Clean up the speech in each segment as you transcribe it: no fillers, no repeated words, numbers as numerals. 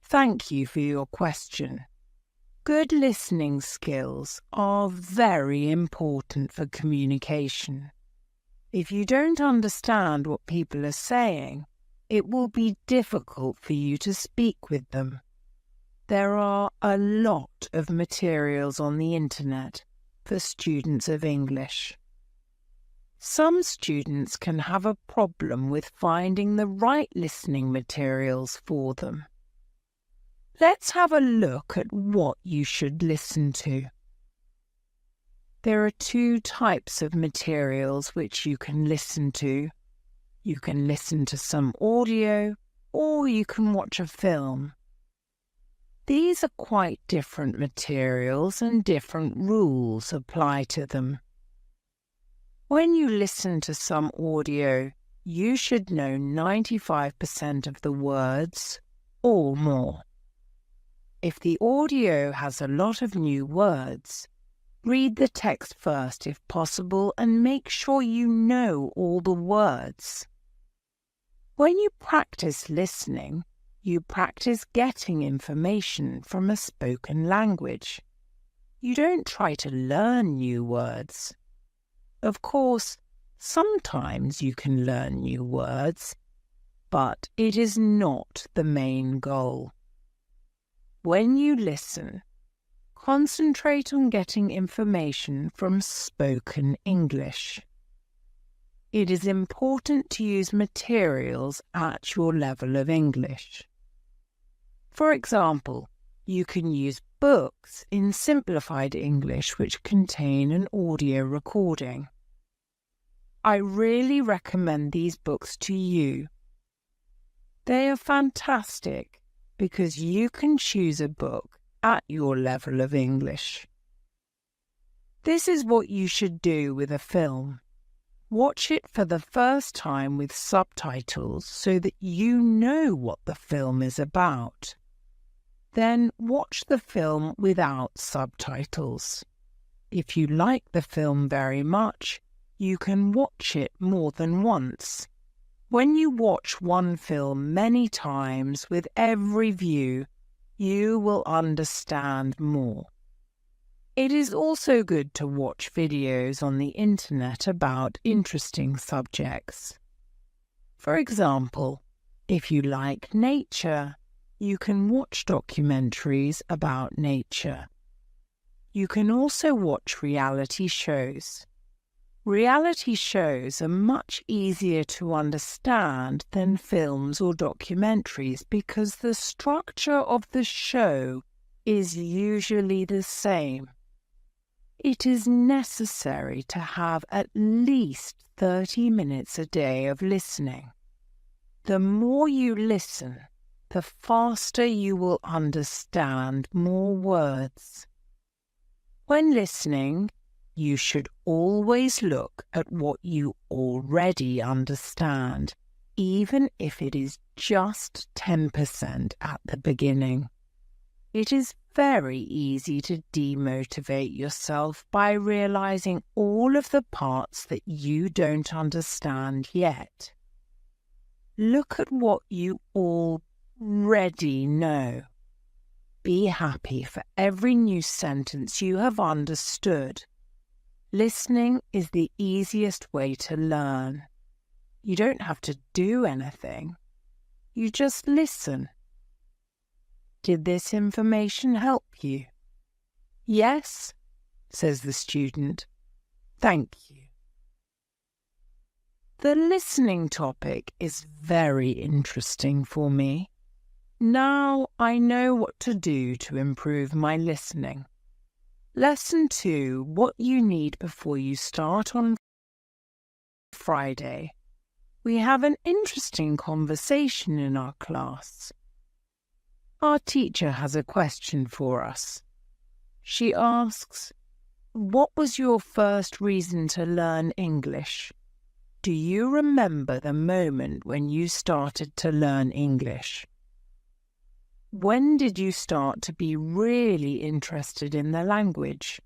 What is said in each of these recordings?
Thank you for your question. Good listening skills are very important for communication. If you don't understand what people are saying, it will be difficult for you to speak with them. There are a lot of materials on the internet for students of English. Some students can have a problem with finding the right listening materials for them. Let's have a look at what you should listen to. There are two types of materials which you can listen to. You can listen to some audio, or you can watch a film. These are quite different materials and different rules apply to them. When you listen to some audio, you should know 95% of the words or more. If the audio has a lot of new words, read the text first if possible and make sure you know all the words. When you practice listening, you practice getting information from a spoken language. You don't try to learn new words. Of course, sometimes you can learn new words, but it is not the main goal. When you listen, concentrate on getting information from spoken English. It is important to use materials at your level of English. For example, you can use books in simplified English which contain an audio recording. I really recommend these books to you. They are fantastic because you can choose a book at your level of English. This is what you should do with a film. Watch it for the first time with subtitles so that you know what the film is about. Then watch the film without subtitles. If you like the film very much, you can watch it more than once. When you watch one film many times with every view, you will understand more. It is also good to watch videos on the internet about interesting subjects. For example, if you like nature, you can watch documentaries about nature. You can also watch reality shows. Reality shows are much easier to understand than films or documentaries because the structure of the show is usually the same. It is necessary to have at least 30 minutes a day of listening. The more you listen, the faster you will understand more words. When listening, you should always look at what you already understand, even if it is just 10% at the beginning. It is very easy to demotivate yourself by realizing all of the parts that you don't understand yet. Look at what you already know. Be happy for every new sentence you have understood. Listening is the easiest way to learn. You don't have to do anything. You just listen. Did this information help you? Yes, says the student. Thank you. The listening topic is very interesting for me. Now I know what to do to improve my listening. Lesson 2, what you need before you start on Friday. We have an interesting conversation in our class. Our teacher has a question for us. She asks, "What was your first reason to learn English? Do you remember the moment when you started to learn English? When did you start to be really interested in the language?"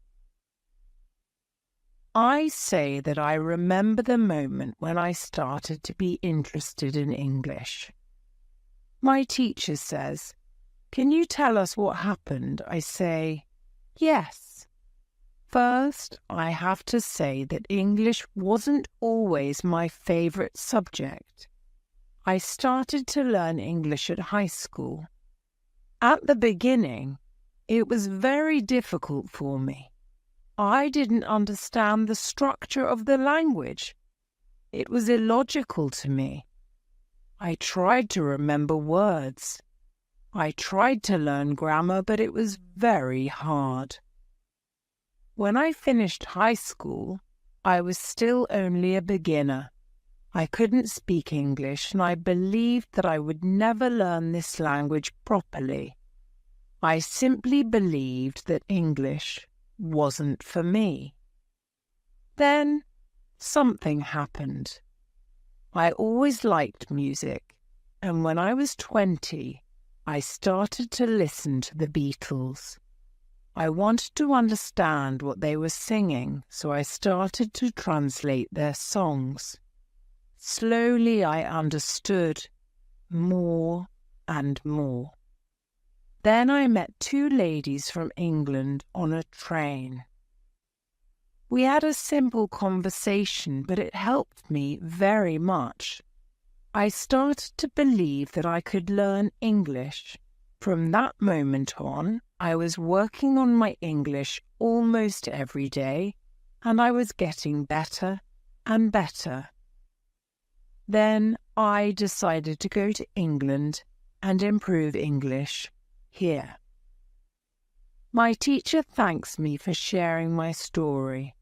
I say that I remember the moment when I started to be interested in English. My teacher says, Can you tell us what happened? I say, yes. First, I have to say that English wasn't always my favourite subject. I started to learn English at high school. At the beginning, it was very difficult for me. I didn't understand the structure of the language. It was illogical to me. I tried to remember words. I tried to learn grammar, but it was very hard. When I finished high school, I was still only a beginner. I couldn't speak English, and I believed that I would never learn this language properly. I simply believed that English wasn't for me. Then something happened. I always liked music, and when I was 20, I started to listen to the Beatles. I wanted to understand what they were singing, so I started to translate their songs. Slowly I understood more and more. Then I met two ladies from England on a train. We had a simple conversation, but it helped me very much. I started to believe that I could learn English. From that moment on, I was working on my English almost every day, and I was getting better and better. Then I decided to go to England and improve English here. My teacher thanks me for sharing my story.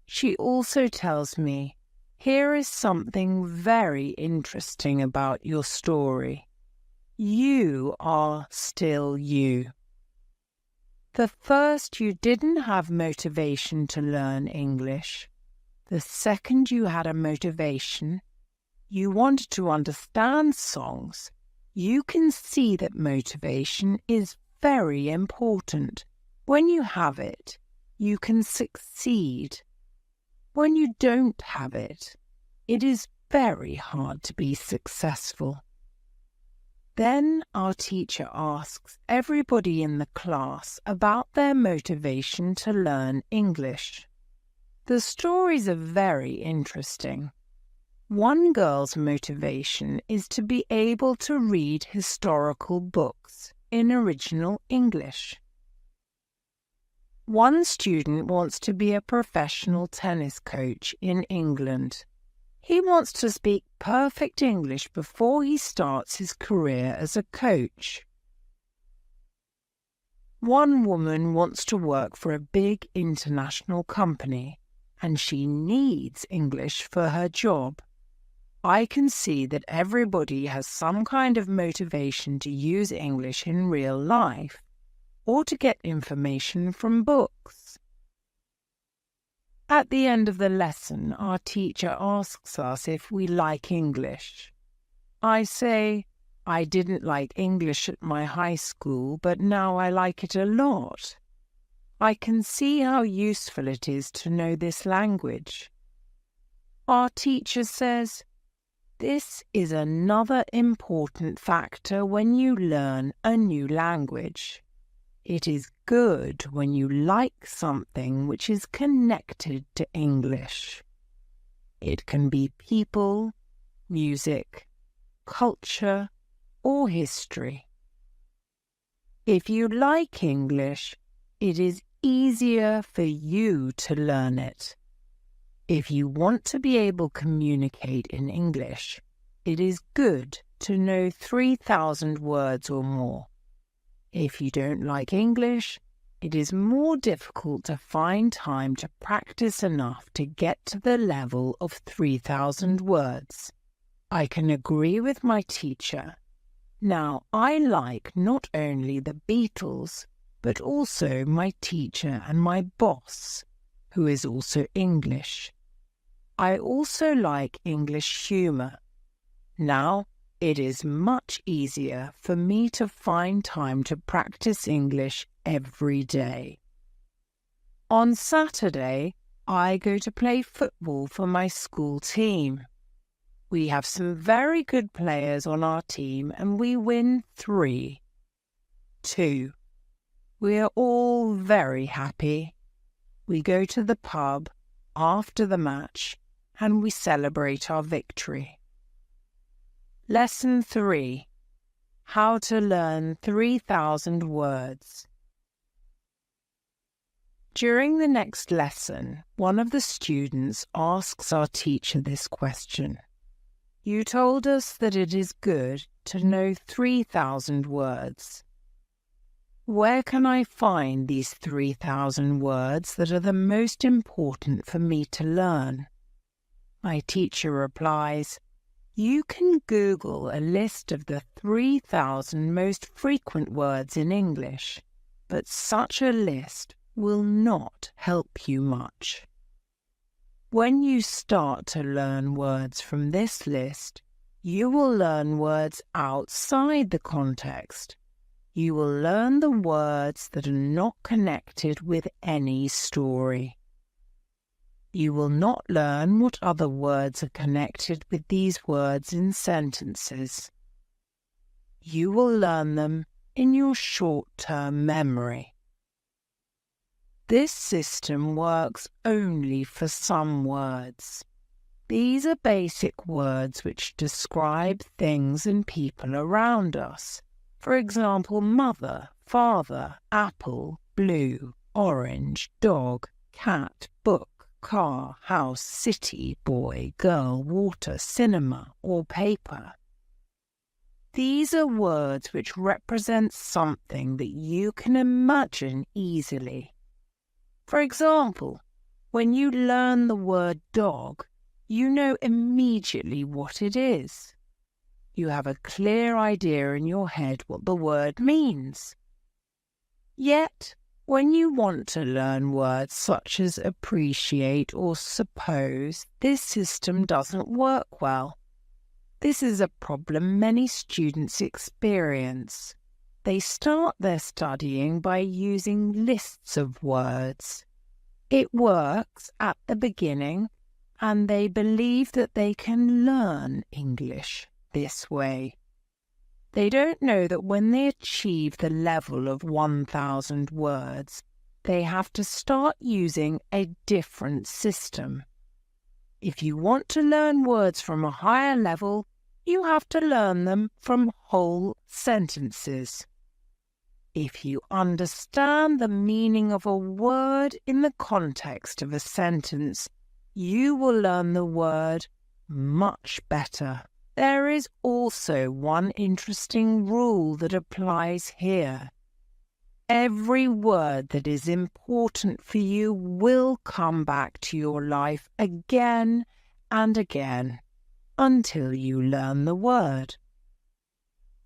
She also tells me, here is something very interesting about your story. You are still you. The first, you didn't have motivation to learn English. The second, you had a motivation. You wanted to understand songs. You can see that motivation is very important. When you have it, you can succeed. When you don't have it, it is very hard to be successful. Then our teacher asks everybody in the class about their motivation to learn English. The stories are very interesting. One girl's motivation is to be able to read historical books in original English. One student wants to be a professional tennis coach in England. He wants to speak perfect English before he starts his career as a coach. One woman wants to work for a big international company, and she needs English for her job. I can see that everybody has some kind of motivation to use English in real life, or to get information from books. At the end of the lesson, our teacher asks us if we like English. I say, I didn't like English at my high school, but now I like it a lot. I can see how useful it is to know this language. Our teacher says, this is another important factor when you learn a new language. It is good when you like something which is connected to English. It can be people, music, culture, or history. If you like English, it is easier for you to learn it. If you want to be able to communicate in English, it is good to know 3,000 words or more. If you don't like English, it is more difficult to find time to practice enough to get to the level of 3,000 words. I can agree with my teacher. Now, I like not only the Beatles, but also my teacher and my boss, who is also English. I also like English humour. Now, it is much easier for me to find time to practice English every day. On Saturday, I go to play football for my school team. We have some very good players on our team and we win 3. 2. We are all very happy. We go to the pub after the match and we celebrate our victory. Lesson 3. How to learn 3,000 words. During the next lesson, one of the students asks our teacher this question. You told us that it is good to know 3,000 words. Where can I find these 3,000 words that are the most important for me to learn? My teacher replies, you can Google a list of the 3,000 most frequent words in English, but such a list will not help you much. When you start to learn words from this list, you will learn words outside the context. You will learn the words that are not connected with any story. You will not learn what other words are connected with these words in sentences. You will learn them in your short-term memory. This system works only for some words. These are basic words which describe things and people around us. For example, mother, father, apple, blue, orange, dog, cat, book, car, house, city, boy, girl, water, cinema, or paper. These are words which represent something that you can imagine easily. For example, when you learn the word dog, you know immediately what it is. You have a clear idea in your head what the word means. Yet, when you want to learn words such as appreciate or suppose, this system doesn't work well. This is a problem many students experience. They start their studying by using lists of words. It works at the beginning, and they believe that they can learn English this way. They don't know that when they achieve the level of 1,000 words, they have to start using a different system. If you want to learn words from a higher level, you have to learn them from whole sentences. If you understand the meaning of a word in the context of a sentence, you will learn the word much better. There is also one interesting rule that applies here. Every word that is important for you will come back to your life again and again until you learn the word.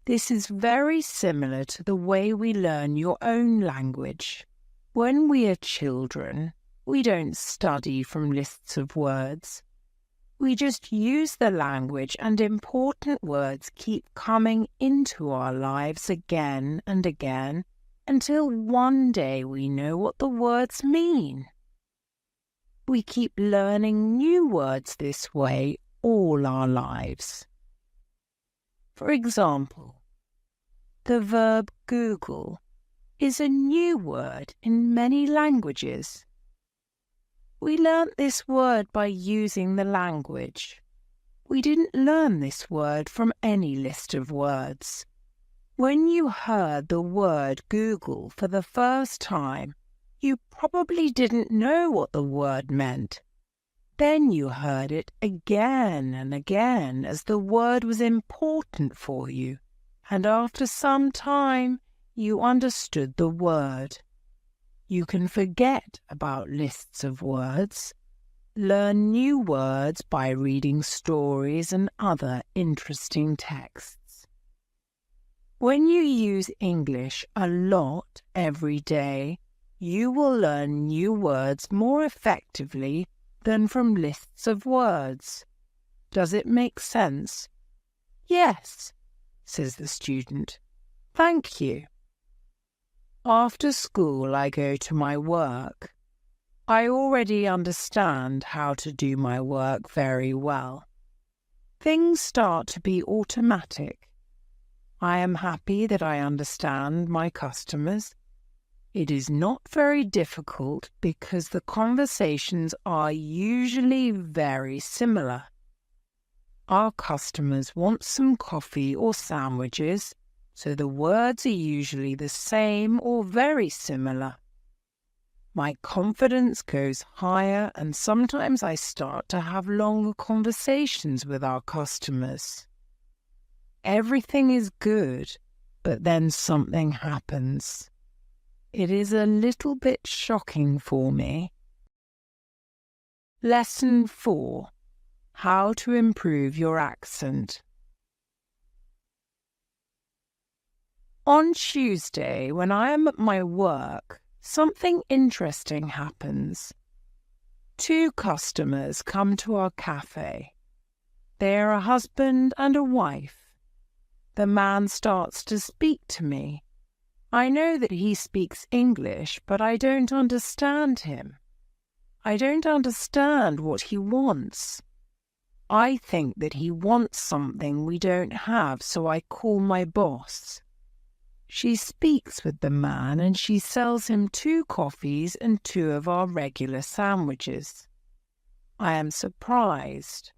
This is very similar to the way we learn your own language. When we are children, we don't study from lists of words. We just use the language, and important words keep coming into our lives again and again until one day we know what the words mean. We keep learning new words this way all our lives. For example, the verb Google is a new word in many languages. We learnt this word by using the language. We didn't learn this word from any list of words. When you heard the word Google for the first time, you probably didn't know what the word meant. Then you heard it again and again as the word was important for you, and after some time you understood the word. You can forget about lists of words. Learn new words by reading stories and other interesting texts. When you use English a lot every day, you will learn new words more effectively than from lists of words. Does it make sense? Yes, says the student. Thank you. After school, I go to my work. I already understand how to do my work very well. Things start to be automatic. I am happy that I understand my customers. It is not very difficult because the conversations are usually very similar. Our customers want some coffee or sandwiches, so the words are usually the same or very similar. My confidence goes higher and sometimes I start to have longer conversations with our customers. Everything is good, but then something happens. It is a little bit shocking for me. Lesson 4. How to improve your accent. On Tuesday, when I am at my work, something interesting happens. 2 customers come to our cafe. They are a husband and a wife. The man starts to speak to me. I know that he speaks English, but I don't understand him. I don't understand what he wants. I think that he wants something we don't have, so I call my boss. She speaks with the man and she sells him 2 coffees and 2 of our regular sandwiches. I am surprised.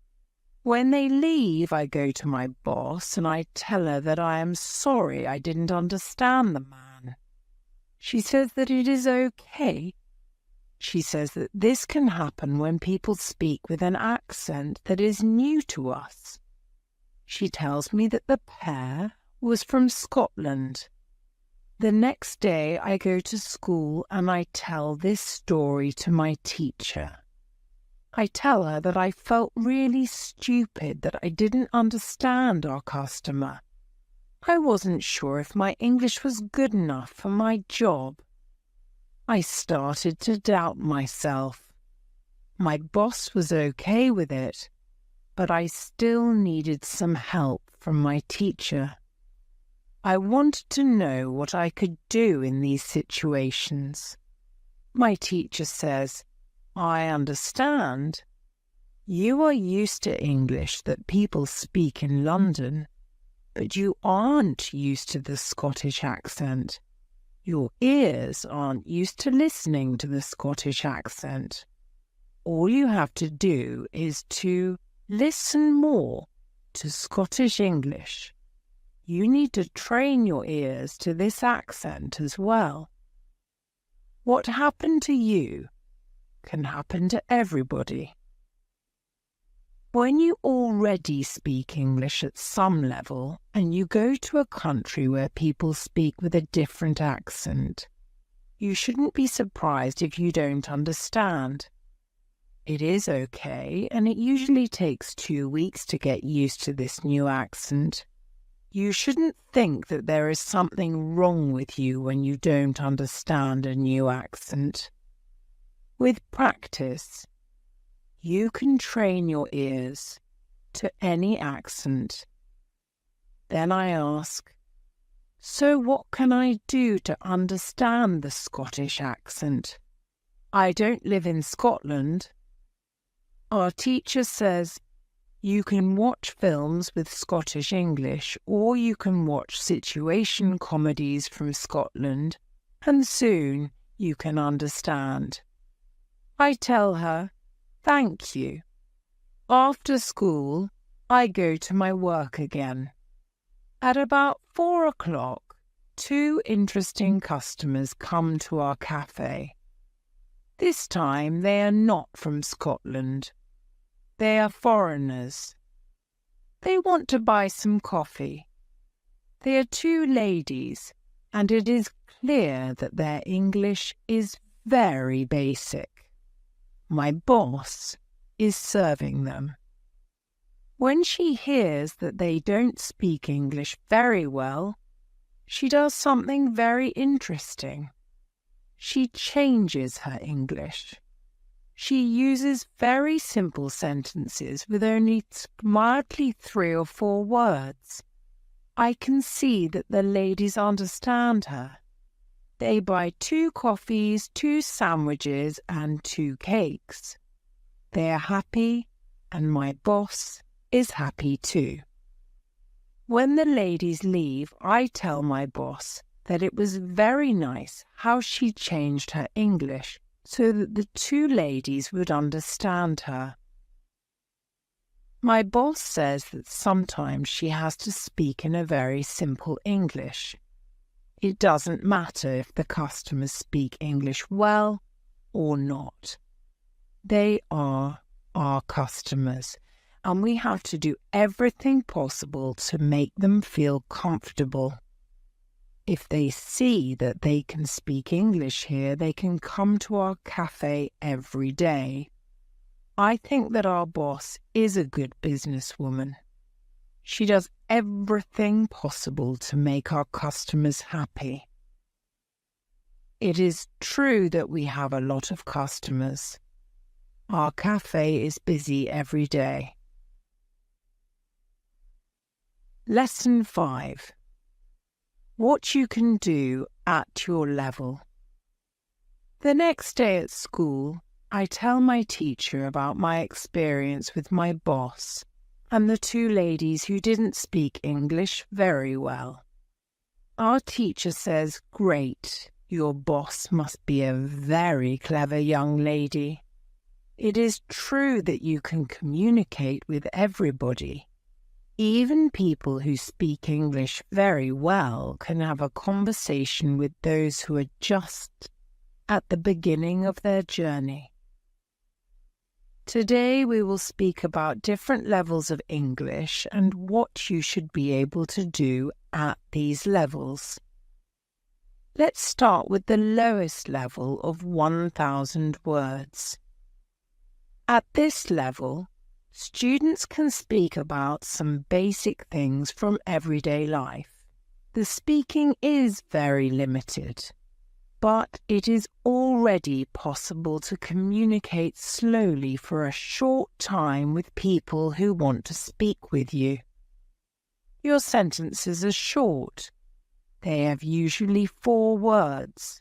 When they leave, I go to my boss and I tell her that I am sorry I didn't understand the man. She says that it is okay. She says that this can happen when people speak with an accent that is new to us. She tells me that the pair was from Scotland. The next day I go to school and I tell this story to my teacher. I tell her that I felt really stupid that I didn't understand our customer. I wasn't sure if my English was good enough for my job. I started to doubt myself. My boss was okay with it, but I still needed some help from my teacher. I wanted to know what I could do in these situations. My teacher says, I understand. You are used to English that people speak in London, but you aren't used to the Scottish accent. Your ears aren't used to listening to the Scottish accent. All you have to do is to listen more to Scottish English. You need to train your ears to this accent as well. What happened to you can happen to everybody. When you already speak English at some level and you go to a country where people speak with a different accent, you shouldn't be surprised if you don't understand. It is okay, and it usually takes 2 weeks to get used to this new accent. You shouldn't think that there is something wrong with you when you don't understand a new accent. With practice, you can train your ears to any accent. Then I ask, so what can I do to understand the Scottish accent? I don't live in Scotland. Our teacher says, you can watch films with Scottish English, or you can watch situation comedies from Scotland, and soon you can understand. I tell her, thank you. After school, I go to my work again. At about 4 o'clock, 2 interesting customers come to our cafe. This time they are not from Scotland. They are foreigners. They want to buy some coffee. They are 2 ladies, and it is clear that their English is very basic. My boss is serving them. When she hears that they don't speak English very well, she does something very interesting. She changes her English. She uses very simple sentences with only smartly 3 or 4 words. I can see that the ladies understand her. They buy 2 coffees, 2 sandwiches, and 2 cakes. They are happy, and my boss is happy too. When the ladies leave, I tell my boss that it was very nice how she changed her English so that the two ladies would understand her. My boss says that sometimes she has to speak in a very simple English. It doesn't matter if the customers speak English well or not. They are our customers, and we have to do everything possible to make them feel comfortable. If they see that they can speak English here, they can come to our cafe every day. I think that our boss is a good businesswoman. She does everything possible to make our customers happy. It is true that we have a lot of customers. Our cafe is busy every day. Lesson 5. What you can do at your level. The next day at school, I tell my teacher about my experience with my boss and the two ladies who didn't speak English very well. Our teacher says, "Great, your boss must be a very clever young lady. It is true that you can communicate with everybody. Even people who speak English very well can have a conversation with those who are just at the beginning of their journey." Today we will speak about different levels of English and what you should be able to do at these levels. Let's start with the lowest level of 1,000 words. At this level, students can speak about some basic things from everyday life. The speaking is very limited, but it is already possible to communicate slowly for a short time with people who want to speak with you. Your sentences are short. They have usually 4 words.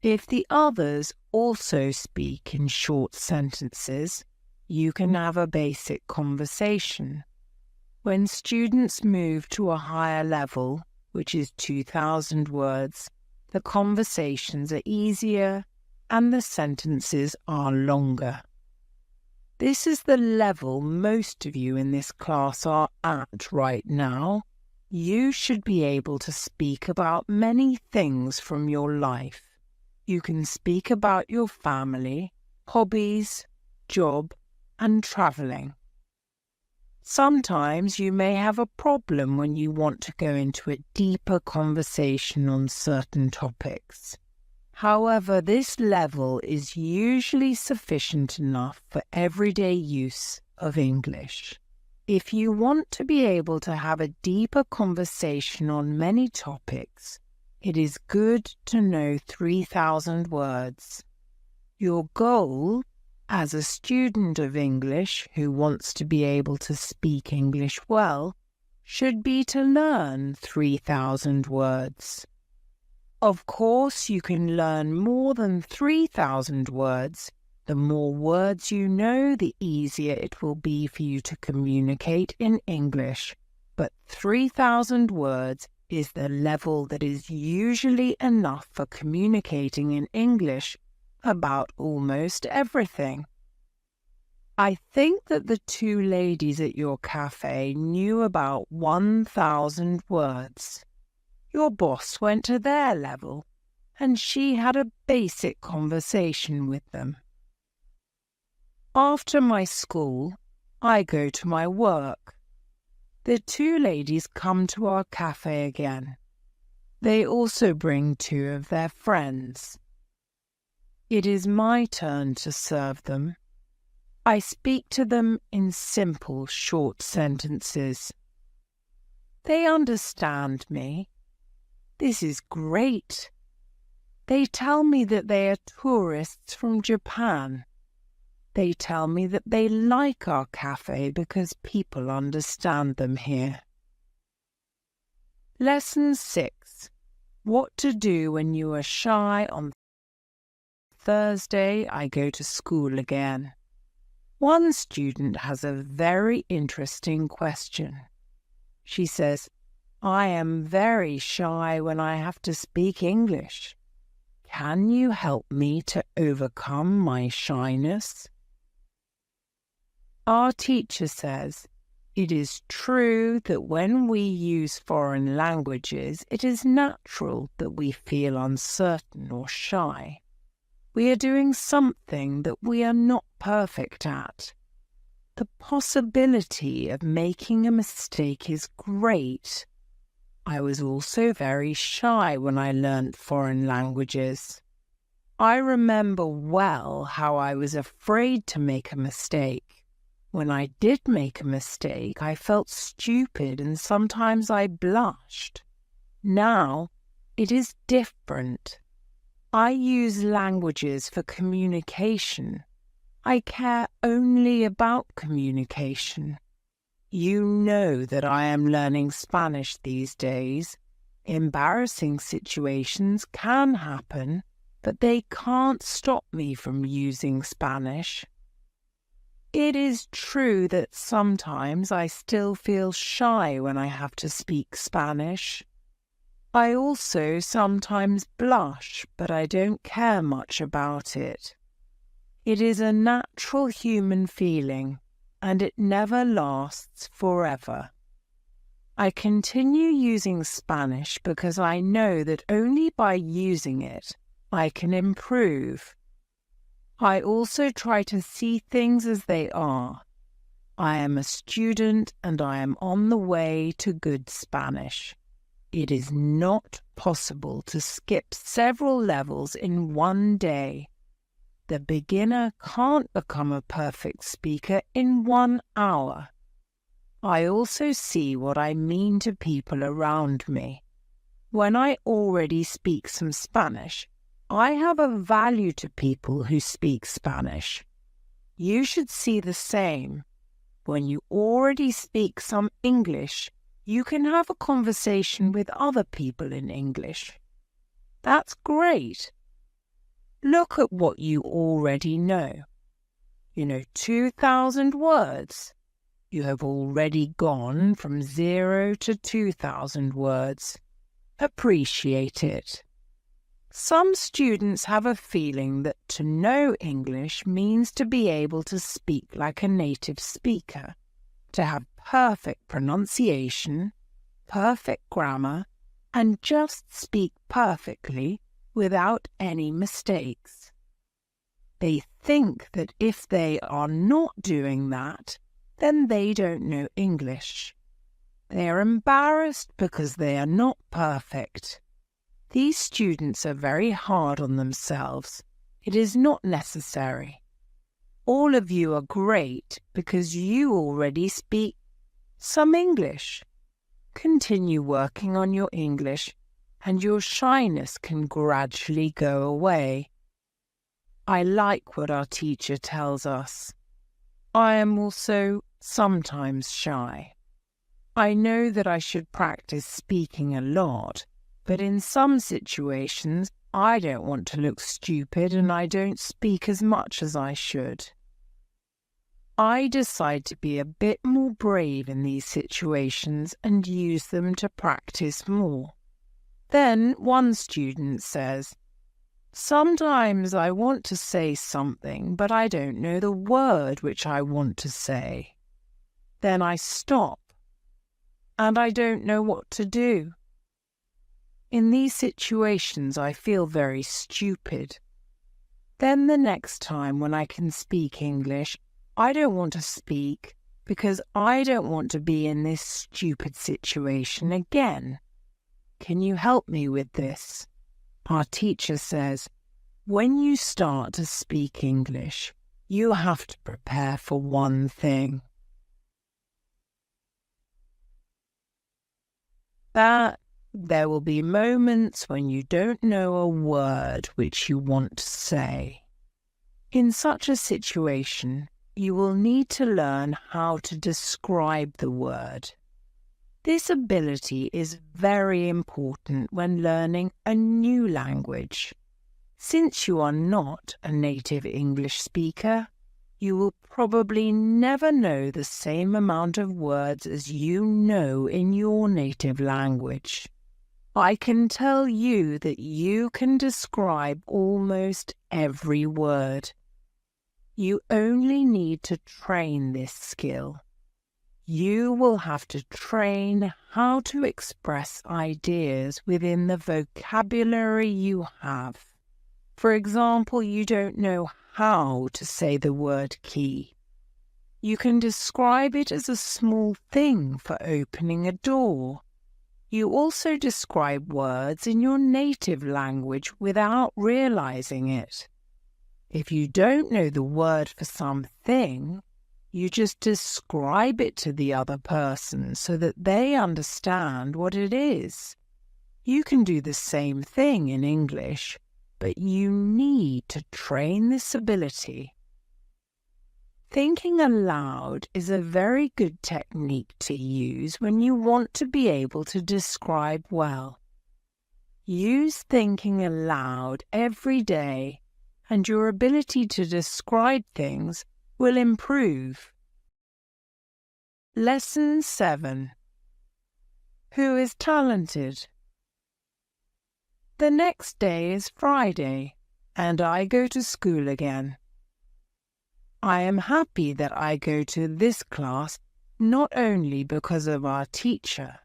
If the others also speak in short sentences, you can have a basic conversation. When students move to a higher level, which is 2,000 words, the conversations are easier and the sentences are longer. This is the level most of you in this class are at right now. You should be able to speak about many things from your life. You can speak about your family, hobbies, job, and travelling. Sometimes you may have a problem when you want to go into a deeper conversation on certain topics. However, this level is usually sufficient enough for everyday use of English. If you want to be able to have a deeper conversation on many topics, it is good to know 3,000 words. Your goal as a student of English who wants to be able to speak English well should be to learn 3,000 words. Of course, you can learn more than 3,000 words. The more words you know, the easier it will be for you to communicate in English. But 3,000 words is the level that is usually enough for communicating in English about almost everything. I think that the two ladies at your cafe knew about 1,000 words. Your boss went to their level, and she had a basic conversation with them. After my school, I go to my work. The two ladies come to our cafe again. They also bring 2 of their friends. It is my turn to serve them. I speak to them in simple, short sentences. They understand me. This is great. They tell me that they are tourists from Japan. They tell me that they like our cafe because people understand them here. Lesson 6. What to do when you are shy. On Thursday, I go to school again. One student has a very interesting question. She says, "I am very shy when I have to speak English. Can you help me to overcome my shyness?" Our teacher says, "It is true that when we use foreign languages, it is natural that we feel uncertain or shy. We are doing something that we are not perfect at. The possibility of making a mistake is great. I was also very shy when I learnt foreign languages. I remember well how I was afraid to make a mistake. When I did make a mistake, I felt stupid and sometimes I blushed. Now, it is different. I use languages for communication. I care only about communication. You know that I am learning Spanish these days. Embarrassing situations can happen, but they can't stop me from using Spanish. It is true that sometimes I still feel shy when I have to speak Spanish. I also sometimes blush, but I don't care much about it. It is a natural human feeling, and it never lasts forever. I continue using Spanish because I know that only by using it, I can improve. I also try to see things as they are. I am a student and I am on the way to good Spanish. It is not possible to skip several levels in one day. The beginner can't become a perfect speaker in 1 hour. I also see what I mean to people around me. When I already speak some Spanish, I have a value to people who speak Spanish. You should see the same. When you already speak some English, you can have a conversation with other people in English. That's great. Look at what you already know. You know 2,000 words. You have already gone from 0 to 2,000 words. Appreciate it. Some students have a feeling that to know English means to be able to speak like a native speaker, to have perfect pronunciation, perfect grammar, and just speak perfectly without any mistakes. They think that if they are not doing that, then they don't know English. They are embarrassed because they are not perfect. These students are very hard on themselves. It is not necessary. All of you are great because you already speak some English. Continue working on your English and your shyness can gradually go away. I like what our teacher tells us. I am also sometimes shy. I know that I should practice speaking a lot, but in some situations I don't want to look stupid and I don't speak as much as I should. I decide to be a bit more brave in these situations and use them to practice more. Then one student says, "Sometimes I want to say something, but I don't know the word which I want to say. Then I stop, and I don't know what to do. In these situations, I feel very stupid. Then the next time when I can speak English, I don't want to speak because I don't want to be in this stupid situation again. Can you help me with this?" Our teacher says, when you start to speak English, you have to prepare for one thing. That there will be moments when you don't know a word which you want to say. In such a situation, you will need to learn how to describe the word. This ability is very important when learning a new language. Since you are not a native English speaker, you will probably never know the same amount of words as you know in your native language. I can tell you that you can describe almost every word. You only need to train this skill. You will have to train how to express ideas within the vocabulary you have. For example, you don't know how to say the word key. You can describe it as a small thing for opening a door. You also describe words in your native language without realizing it. If you don't know the word for something, you just describe it to the other person so that they understand what it is. You can do the same thing in English, but you need to train this ability. Thinking aloud is a very good technique to use when you want to be able to describe well. Use thinking aloud every day, and your ability to describe things will improve. Lesson 7. Who is talented? The next day is Friday, and I go to school again. I am happy that I go to this class not only because of our teacher.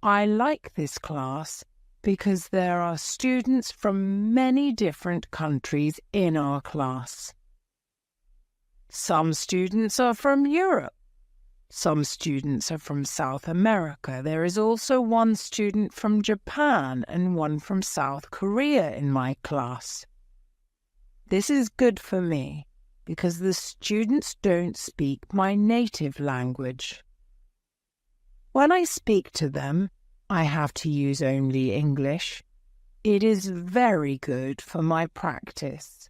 I like this class because there are students from many different countries in our class. Some students are from Europe. Some students are from South America. There is also one student from Japan and one from South Korea in my class. This is good for me because the students don't speak my native language. When I speak to them, I have to use only English. It is very good for my practice.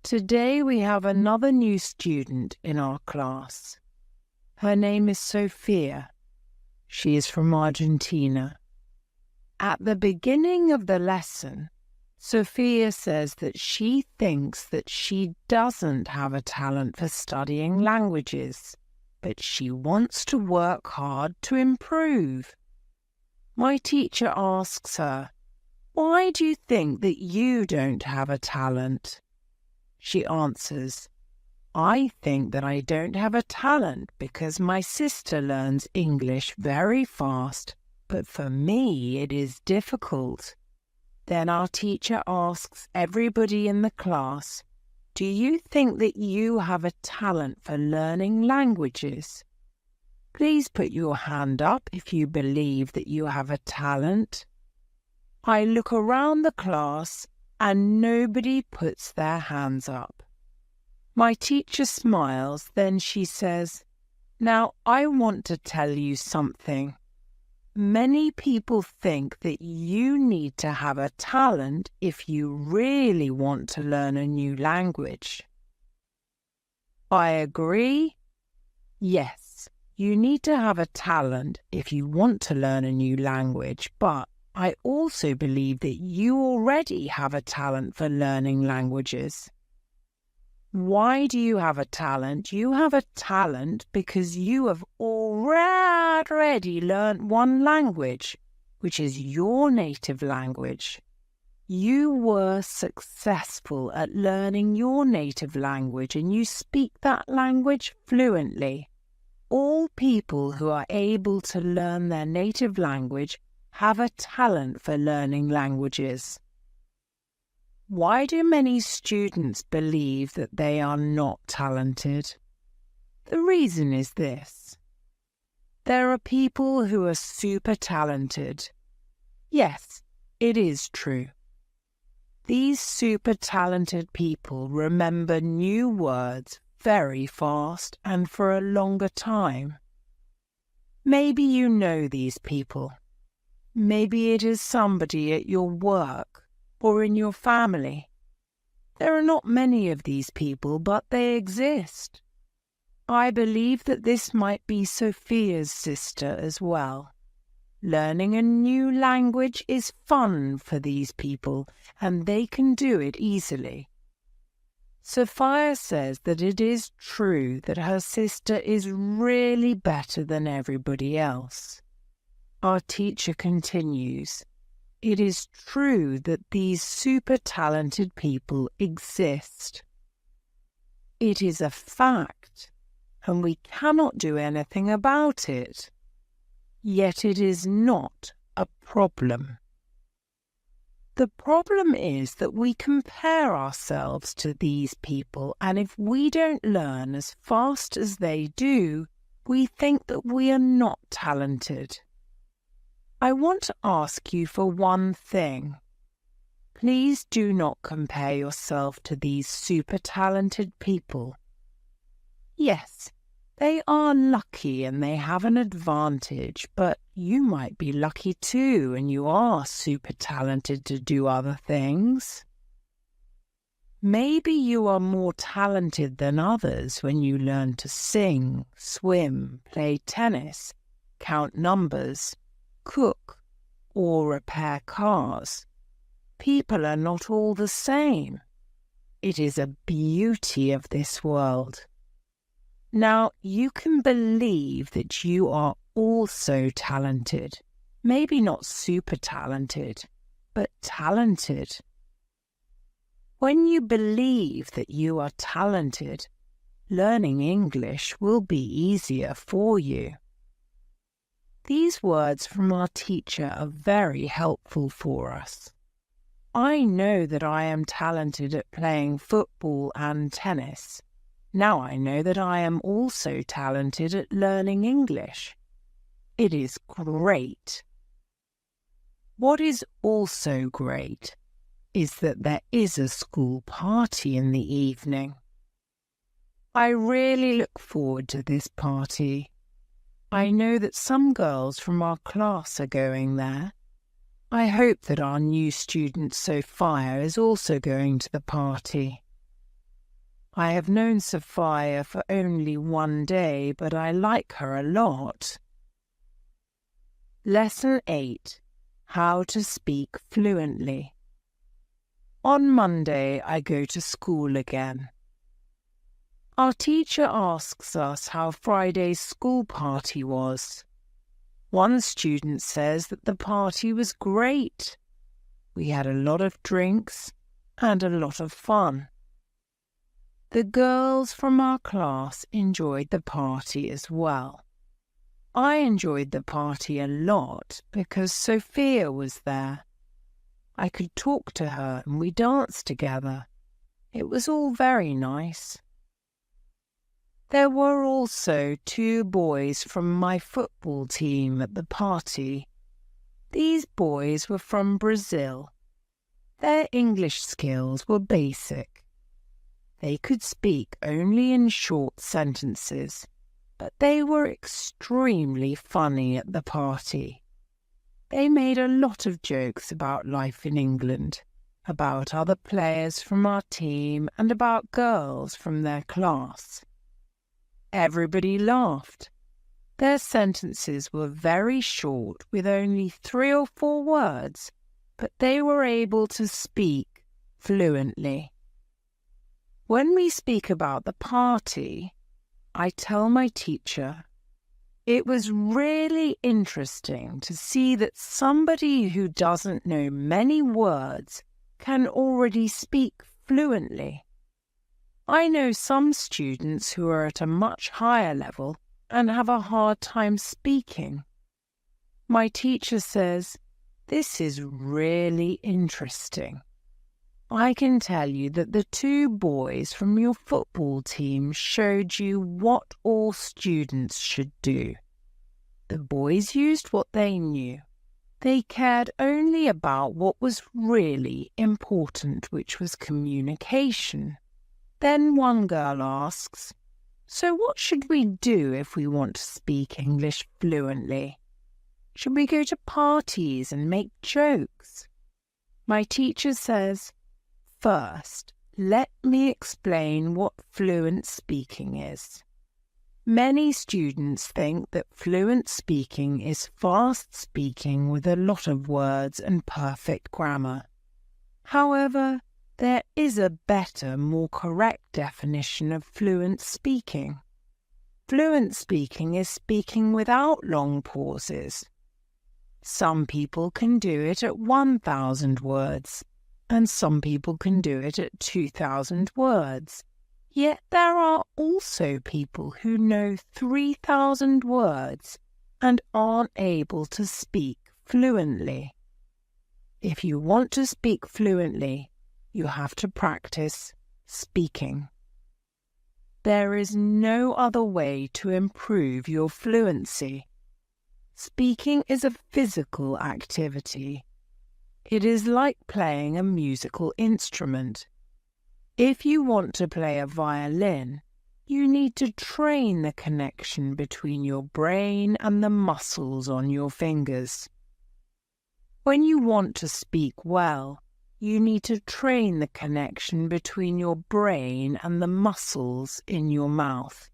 Today we have another new student in our class. Her name is Sophia. She is from Argentina. At the beginning of the lesson, Sophia says that she thinks that she doesn't have a talent for studying languages, but she wants to work hard to improve. My teacher asks her, "Why do you think that you don't have a talent?" She answers, "I think that I don't have a talent because my sister learns English very fast, but for me it is difficult." Then our teacher asks everybody in the class, "Do you think that you have a talent for learning languages?" Please put your hand up if you believe that you have a talent. I look around the class and nobody puts their hands up. My teacher smiles, then she says, "Now I want to tell you something. Many people think that you need to have a talent if you really want to learn a new language." I agree. Yes, you need to have a talent if you want to learn a new language, but I also believe that you already have a talent for learning languages. Why do you have a talent? You have a talent because you have already learned one language, which is your native language. You were successful at learning your native language and you speak that language fluently. All people who are able to learn their native language have a talent for learning languages. Why do many students believe that they are not talented? The reason is this. There are people who are super talented. Yes, it is true. These super talented people remember new words very fast and for a longer time. Maybe you know these people. Maybe it is somebody at your work or in your family. There are not many of these people, but they exist. I believe that this might be Sophia's sister as well. Learning a new language is fun for these people, and they can do it easily. Sophia says that it is true that her sister is really better than everybody else. Our teacher continues, "It is true that these super talented people exist. It is a fact, and we cannot do anything about it. Yet it is not a problem. The problem is that we compare ourselves to these people, and if we don't learn as fast as they do, we think that we are not talented. I want to ask you for one thing. Please do not compare yourself to these super talented people. Yes, they are lucky and they have an advantage, but you might be lucky too and you are super talented to do other things. Maybe you are more talented than others when you learn to sing, swim, play tennis, count numbers, cook, or repair cars. People are not all the same. It is a beauty of this world. Now, you can believe that you are also talented. Maybe not super talented, but talented. When you believe that you are talented, learning English will be easier for you. These words from our teacher are very helpful for us. I know that I am talented at playing football and tennis. Now I know that I am also talented at learning English. It is great. What is also great is that there is a school party in the evening. I really look forward to this party. I know that some girls from our class are going there. I hope that our new student Sophia is also going to the party. I have known Sophia for only one day, but I like her a lot. Lesson 8. How to speak fluently. On Monday, I go to school again. Our teacher asks us how Friday's school party was. One student says that the party was great. We had a lot of drinks and a lot of fun. The girls from our class enjoyed the party as well. I enjoyed the party a lot because Sophia was there. I could talk to her and we danced together. It was all very nice. There were also 2 boys from my football team at the party. These boys were from Brazil. Their English skills were basic. They could speak only in short sentences, but they were extremely funny at the party. They made a lot of jokes about life in England, about other players from our team, and about girls from their class. Everybody laughed. Their sentences were very short with only 3 or 4 words, but they were able to speak fluently. When we speak about the party, I tell my teacher, it was really interesting to see that somebody who doesn't know many words can already speak fluently. I know some students who are at a much higher level and have a hard time speaking. My teacher says, this is really interesting. I can tell you that the 2 boys from your football team showed you what all students should do. The boys used what they knew. They cared only about what was really important, which was communication. Then one girl asks, so what should we do if we want to speak English fluently? Should we go to parties and make jokes? My teacher says, first, let me explain what fluent speaking is. Many students think that fluent speaking is fast speaking with a lot of words and perfect grammar. However, There is a better, more correct definition of fluent speaking. Fluent speaking is speaking without long pauses. Some people can do it at 1,000 words, and some people can do it at 2,000 words. Yet there are also people who know 3,000 words and aren't able to speak fluently. If you want to speak fluently, you have to practice speaking. There is no other way to improve your fluency. Speaking is a physical activity. It is like playing a musical instrument. If you want to play a violin, you need to train the connection between your brain and the muscles on your fingers. When you want to speak well, you need to train the connection between your brain and the muscles in your mouth.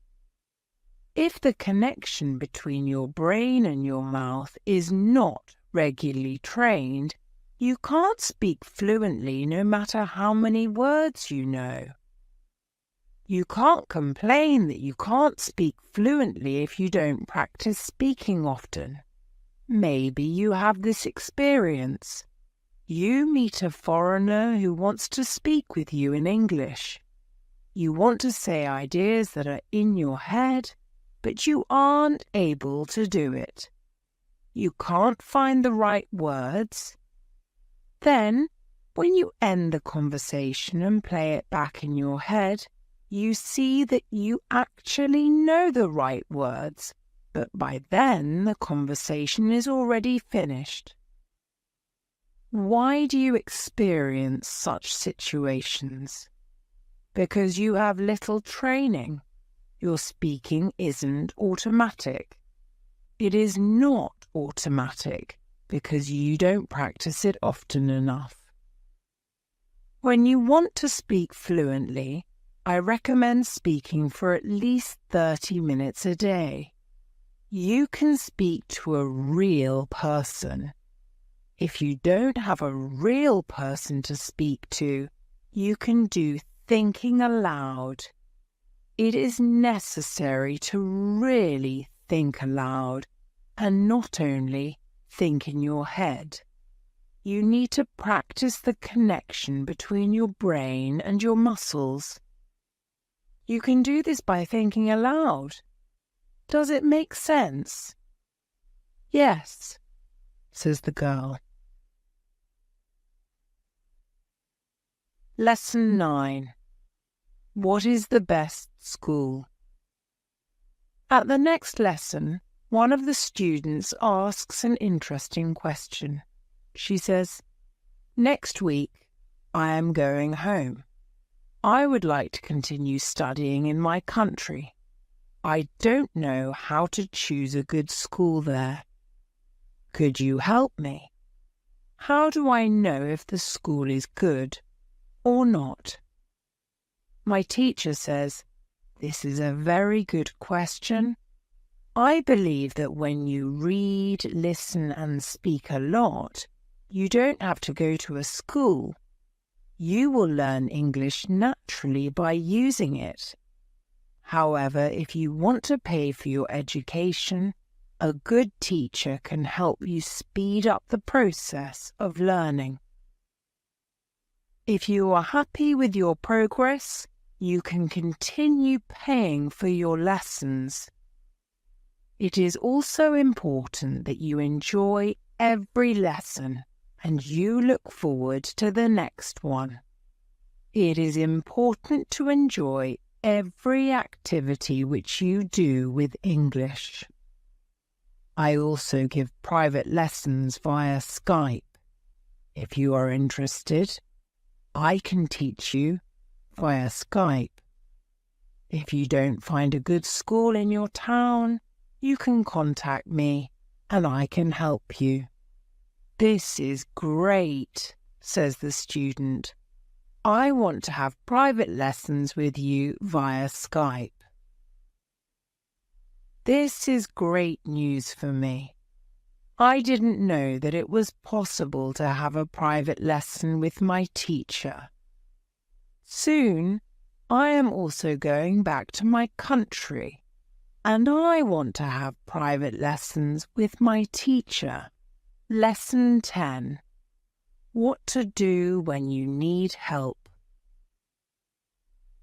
If the connection between your brain and your mouth is not regularly trained, you can't speak fluently no matter how many words you know. You can't complain that you can't speak fluently if you don't practice speaking often. Maybe you have this experience. You meet a foreigner who wants to speak with you in English. You want to say ideas that are in your head, but you aren't able to do it. You can't find the right words. Then, when you end the conversation and play it back in your head, you see that you actually know the right words, but by then the conversation is already finished. Why do you experience such situations? Because you have little training. Your speaking isn't automatic. It is not automatic because you don't practice it often enough. When you want to speak fluently, I recommend speaking for at least 30 minutes a day. You can speak to a real person. If you don't have a real person to speak to, you can do thinking aloud. It is necessary to really think aloud and not only think in your head. You need to practice the connection between your brain and your muscles. You can do this by thinking aloud. Does it make sense? Yes, says the girl. Lesson 9. What is the best school? At the next lesson, one of the students asks an interesting question. She says, "Next week, I am going home. I would like to continue studying in my country. I don't know how to choose a good school there. Could you help me? How do I know if the school is good or not?" My teacher says, "This is a very good question. I believe that when you read, listen and speak a lot, you don't have to go to a school. You will learn English naturally by using it. However, if you want to pay for your education, a good teacher can help you speed up the process of learning. If you are happy with your progress, you can continue paying for your lessons. It is also important that you enjoy every lesson and you look forward to the next one. It is important to enjoy every activity which you do with English. I also give private lessons via Skype. If you are interested, I can teach you via Skype. If you don't find a good school in your town, you can contact me and I can help you. "This is great," says the student. "I want to have private lessons with you via Skype." This is great news for me. I didn't know that it was possible to have a private lesson with my teacher. Soon, I am also going back to my country, and I want to have private lessons with my teacher. Lesson 10. What to do when you need help.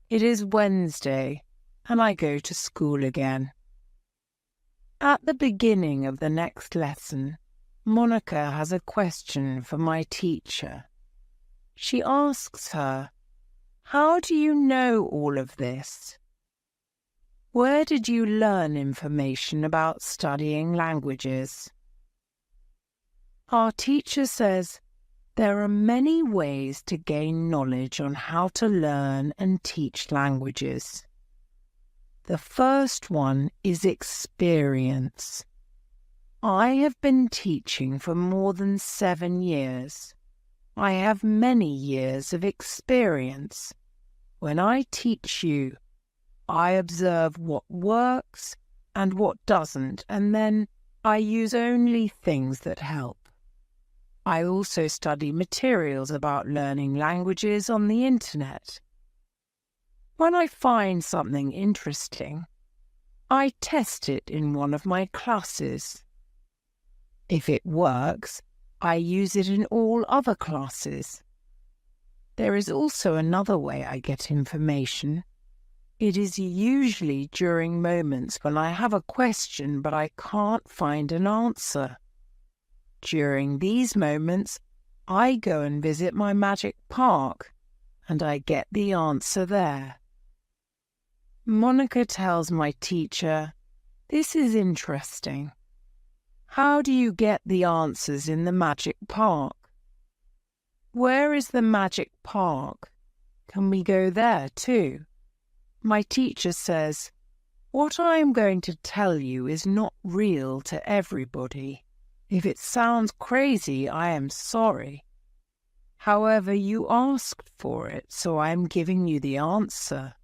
It is Wednesday, and I go to school again. At the beginning of the next lesson, Monica has a question for my teacher. She asks her, "How do you know all of this? Where did you learn information about studying languages?" Our teacher says, there are many ways to gain knowledge on how to learn and teach languages. The first one is experience. I have been teaching for more than 7 years. I have many years of experience. When I teach you, I observe what works and what doesn't, and then I use only things that help. I also study materials about learning languages on the internet. When I find something interesting, I test it in one of my classes. If it works, I use it in all other classes. There is also another way I get information. It is usually during moments when I have a question but I can't find an answer. During these moments, I go and visit my magic park, and I get the answer there. Monica tells my teacher, "This is interesting. How do you get the answers in the magic park? Where is the magic park? Can we go there too?" My teacher says, "What I am going to tell you is not real to everybody. If it sounds crazy, I am sorry. However, you asked for it, so I am giving you the answer.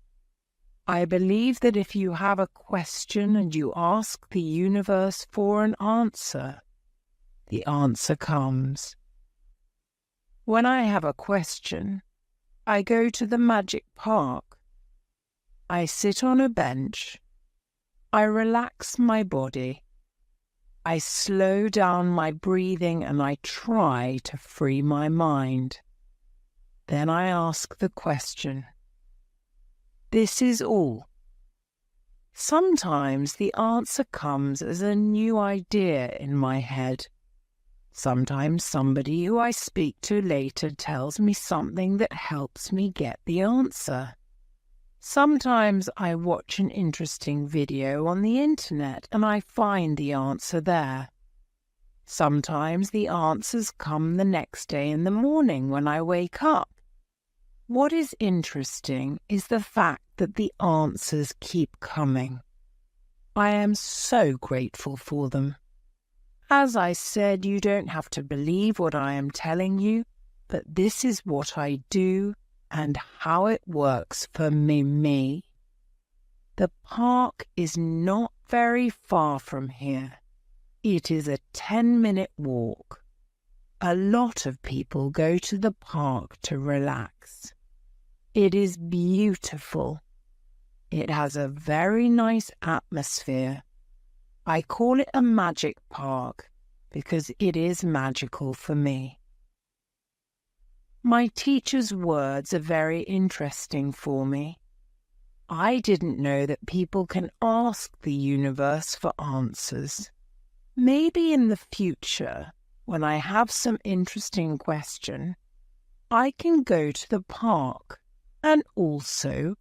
I believe that if you have a question and you ask the universe for an answer, the answer comes. When I have a question, I go to the magic park. I sit on a bench. I relax my body. I slow down my breathing and I try to free my mind. Then I ask the question. This is all. Sometimes the answer comes as a new idea in my head. Sometimes somebody who I speak to later tells me something that helps me get the answer. Sometimes I watch an interesting video on the internet and I find the answer there. Sometimes the answers come the next day in the morning when I wake up. What is interesting is the fact that the answers keep coming. I am so grateful for them. As I said, you don't have to believe what I am telling you, but this is what I do and how it works for me. The park is not very far from here. It is a 10-minute walk. A lot of people go to the park to relax. It is beautiful. It has a very nice atmosphere. I call it a magic park because it is magical for me. My teacher's words are very interesting for me. I didn't know that people can ask the universe for answers. Maybe in the future, when I have some interesting question, I can go to the park and also